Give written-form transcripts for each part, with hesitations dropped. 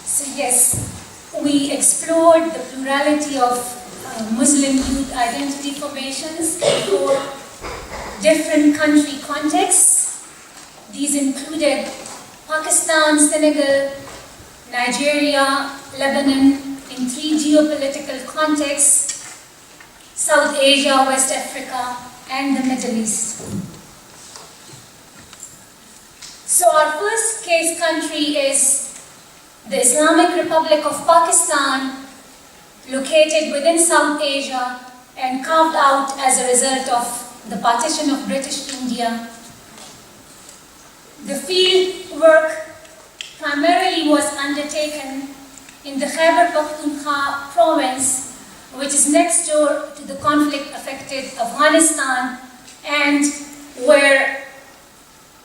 So yes, we explored the plurality of Muslim youth identity formations for different country contexts. These included Pakistan, Senegal, Nigeria, Lebanon, in 3 geopolitical contexts, South Asia, West Africa, and the Middle East. So our first case country is the Islamic Republic of Pakistan, located within South Asia and carved out as a result of the partition of British India. The field work primarily was undertaken in the Khyber Pakhtunkhwa province, which is next door to the conflict-affected Afghanistan, and where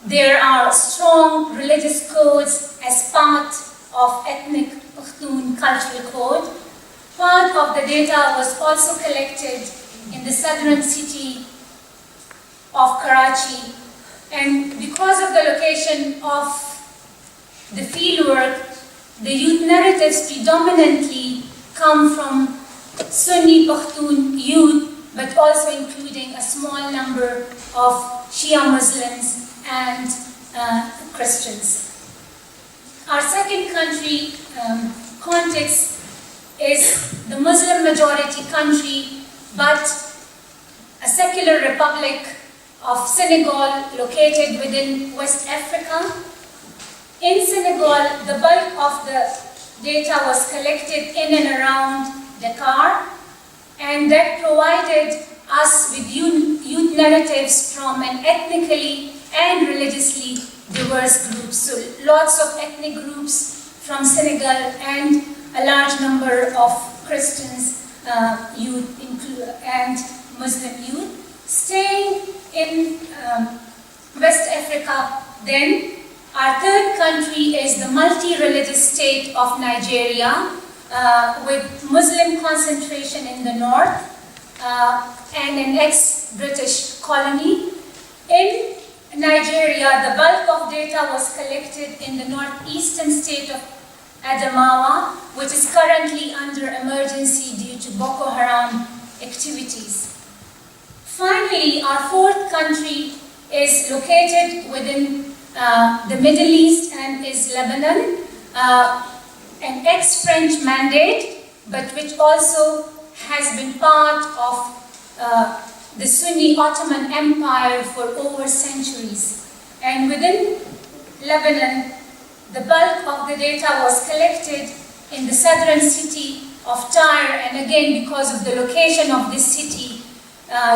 there are strong religious codes as part of ethnic Pakhtun cultural code. Part of the data was also collected in the southern city of Karachi, and because of the location of the fieldwork, the youth narratives predominantly come from Sunni Pakhtun youth, but also including a small number of Shia Muslims and Christians. Our second country context is the Muslim majority country, but a secular republic of Senegal located within West Africa. In Senegal, the bulk of the data was collected in and around Dakar, and that provided us with youth narratives from an ethnically and religiously diverse group. So lots of ethnic groups from Senegal and a large number of Christians, youth and Muslim youth. Staying in West Africa, then, our third country is the multi-religious state of Nigeria, with Muslim concentration in the north and an ex-British colony. In Nigeria, the bulk of data was collected in the northeastern state of Adamawa, which is currently under emergency due to Boko Haram activities. Finally, our fourth country is located within the Middle East and is Lebanon, an ex-French mandate, but which also has been part of the Sunni Ottoman Empire for over centuries. And within Lebanon, the bulk of the data was collected in the southern city of Tyre, and again, because of the location of this city,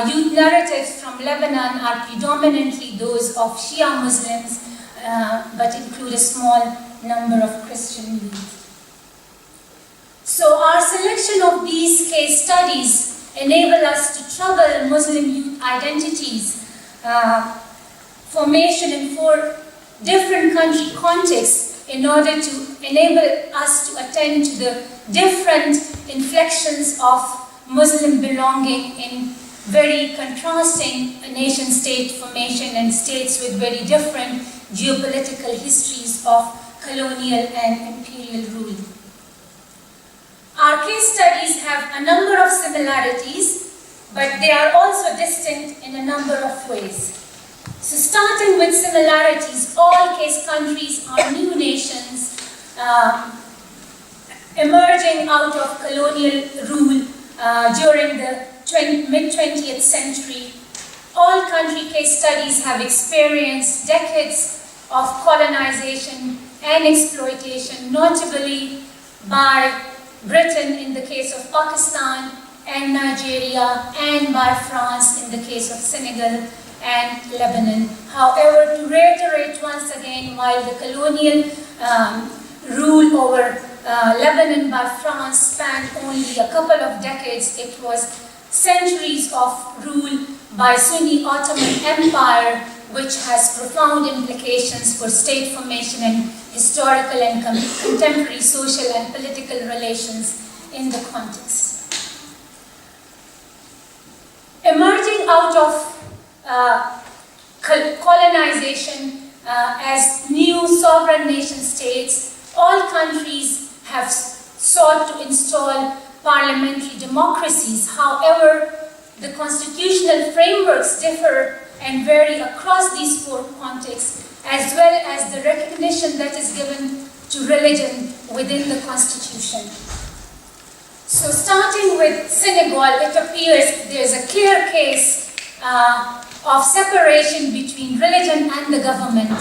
youth narratives from Lebanon are predominantly those of Shia Muslims, but include a small number of Christian youth. So our selection of these case studies enable us to trouble Muslim youth identities, formation in 4 different country contexts in order to enable us to attend to the different inflections of Muslim belonging in very contrasting nation-state formation and states with very different geopolitical histories of colonial and imperial rule. Our case studies have a number of similarities, but they are also distinct in a number of ways. So starting with similarities, all case countries are new nations emerging out of colonial rule during the mid-20th century. All country case studies have experienced decades of colonization and exploitation, notably by Britain in the case of Pakistan and Nigeria, and by France in the case of Senegal and Lebanon. However, to reiterate once again, while the colonial rule over Lebanon by France spanned only a couple of decades, it was centuries of rule by Sunni Ottoman Empire, which has profound implications for state formation and historical and contemporary social and political relations in the context. Emerging out of colonization as new sovereign nation states, All countries have sought to install parliamentary democracies. However, the constitutional frameworks differ and vary across these four contexts, as well as the recognition that is given to religion within the constitution. So starting with Senegal, it appears there's a clear case of separation between religion and the government,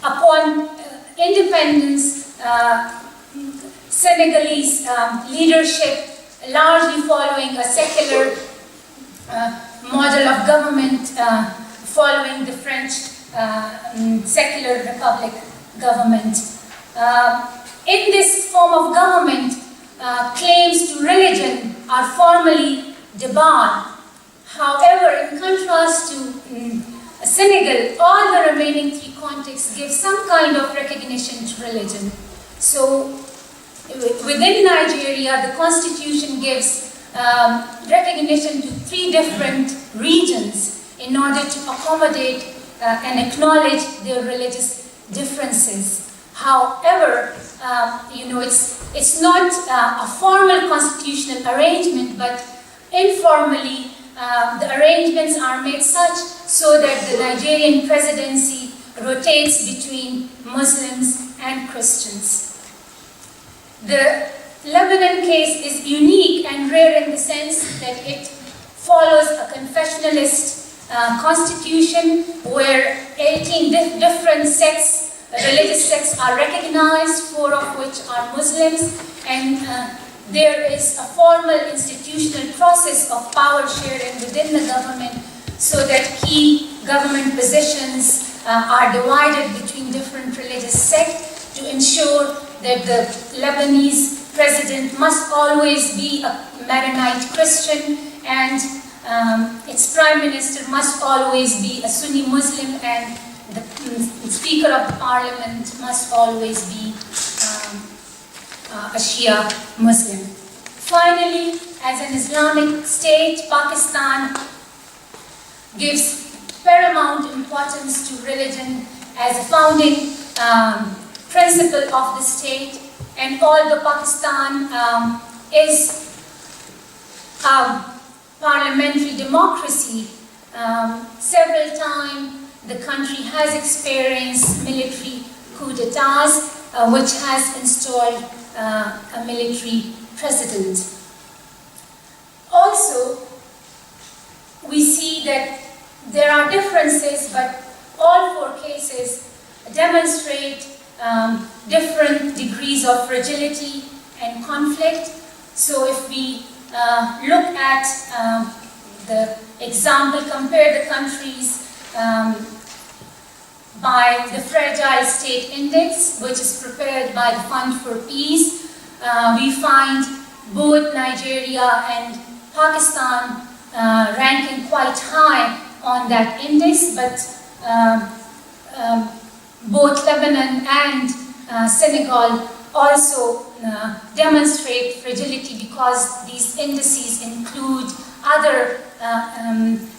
upon independence, Senegalese leadership largely following a secular model of government, following the French secular republic government. In this form of government, claims to religion are formally debarred. However, in contrast to Senegal, all the remaining three contexts give some kind of recognition to religion. So, within Nigeria, the constitution gives recognition to three different regions in order to accommodate and acknowledge their religious differences. However, it's not a formal constitutional arrangement, but informally, the arrangements are made such so that the Nigerian presidency rotates between Muslims and Christians. The Lebanon case is unique and rare in the sense that it follows a confessionalist constitution where 18 different sects, religious sects are recognized, 4 of which are Muslims, and there is a formal institutional process of power sharing within the government so that key government positions are divided between different religious sects to ensure that the Lebanese president must always be a Maronite Christian and its prime minister must always be a Sunni Muslim and the Speaker of the Parliament must always be a Shia Muslim. Finally, as an Islamic state, Pakistan gives paramount importance to religion as a founding principle of the state, and although Pakistan is a parliamentary democracy, several times the country has experienced military coup d'etats, which has installed a military president. Also, we see that there are differences, but all 4 cases demonstrate different degrees of fragility and conflict. So if we look at the example, compare the countries by the Fragile State Index, which is prepared by the Fund for Peace, we find both Nigeria and Pakistan ranking quite high on that index, but both Lebanon and Senegal also demonstrate fragility because these indices include other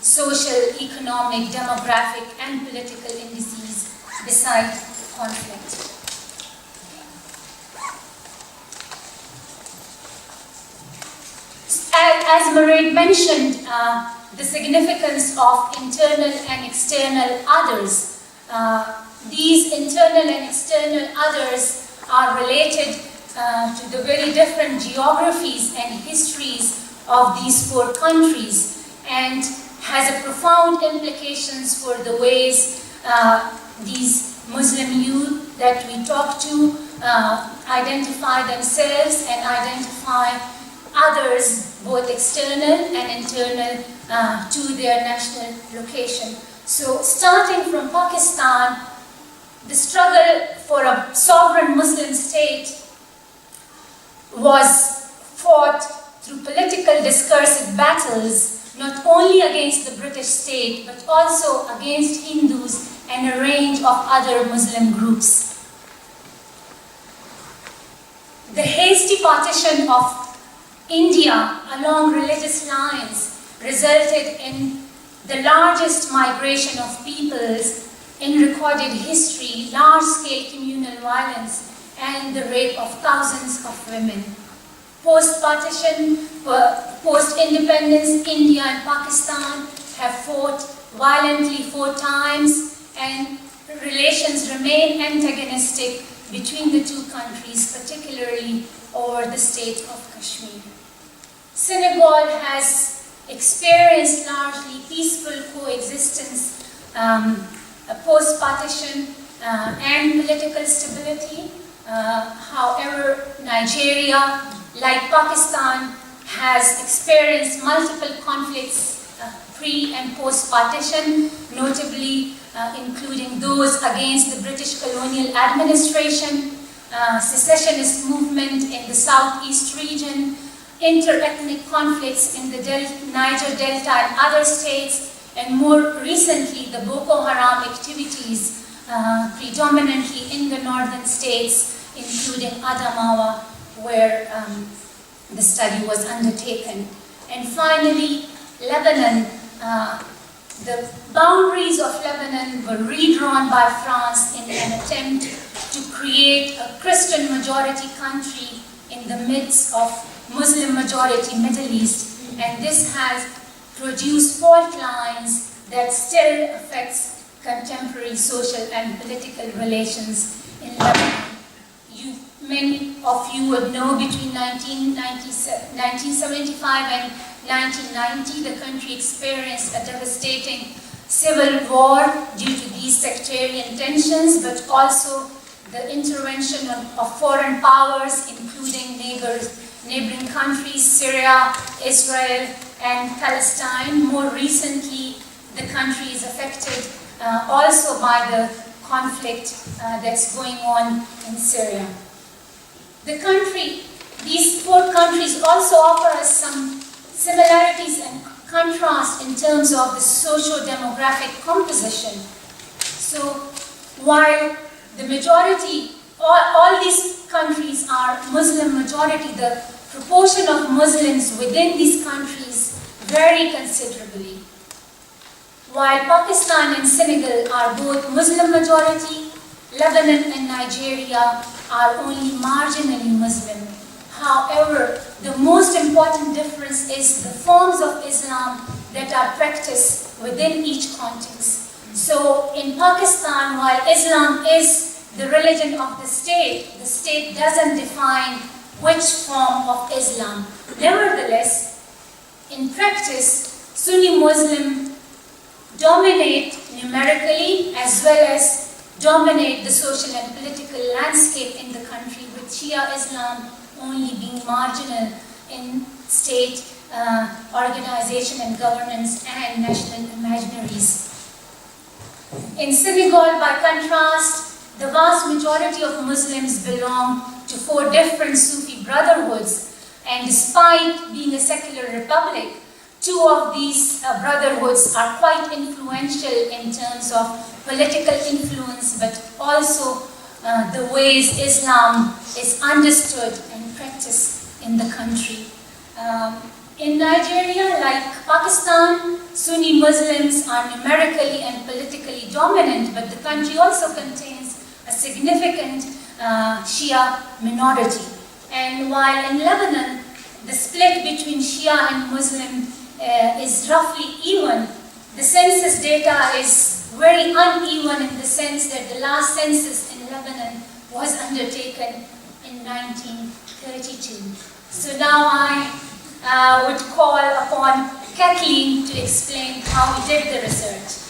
social, economic, demographic, and political indices beside conflict. As Mairead mentioned, the significance of internal and external others. These internal and external others are related to the very different geographies and histories of these 4 countries and has a profound implications for the ways these Muslim youth that we talk to identify themselves and identify others, both external and internal, to their national location. So starting from Pakistan, the struggle for a sovereign Muslim state was fought through political discursive battles, not only against the British state, but also against Hindus and a range of other Muslim groups. The hasty partition of India along religious lines resulted in the largest migration of peoples in recorded history, large-scale communal violence, and the rape of thousands of women. Post-partition, post-independence, India and Pakistan have fought violently 4 times, and relations remain antagonistic between the two countries, particularly over the state of Kashmir. Senegal has experienced largely peaceful coexistence, post-partition and political stability. However, Nigeria, like Pakistan, has experienced multiple conflicts pre- and post-partition, notably including those against the British colonial administration, secessionist movement in the southeast region, inter-ethnic conflicts in the Niger Delta and other states, and more recently the Boko Haram activities predominantly in the northern states, including Adamawa, where the study was undertaken. And finally, Lebanon. The boundaries of Lebanon were redrawn by France in an attempt to create a Christian majority country in the midst of Muslim majority Middle East, and this has produced fault lines that still affects contemporary social and political relations in Lebanon. Many of you would know between 1975 and 1990, the country experienced a devastating civil war due to these sectarian tensions, but also the intervention of foreign powers, including neighboring countries, Syria, Israel, and Palestine. More recently, the country is affected also by the conflict that's going on in Syria. These 4 countries also offer us some similarities and contrast in terms of the socio-demographic composition. So while the majority, all these countries are Muslim majority, the proportion of Muslims within these countries vary considerably. While Pakistan and Senegal are both Muslim majority, Lebanon and Nigeria are only marginally Muslim. However, the most important difference is the forms of Islam that are practiced within each context. So in Pakistan, while Islam is the religion of the state doesn't define which form of Islam. Nevertheless, in practice, Sunni Muslims dominate numerically as well as dominate the social and political landscape in the country, with Shia Islam only being marginal in state organization and governance and national imaginaries. In Senegal, by contrast, the vast majority of Muslims belong to 4 different Sufi brotherhoods, and despite being a secular republic, 2 of these brotherhoods are quite influential in terms of political influence, but also the ways Islam is understood and practiced in the country. In Nigeria, like Pakistan, Sunni Muslims are numerically and politically dominant, but the country also contains a significant Shia minority. And while in Lebanon, the split between Shia and Muslim is roughly even, the census data is very uneven in the sense that the last census in Lebanon was undertaken in 1932. So now I would call upon Kathleen to explain how we did the research.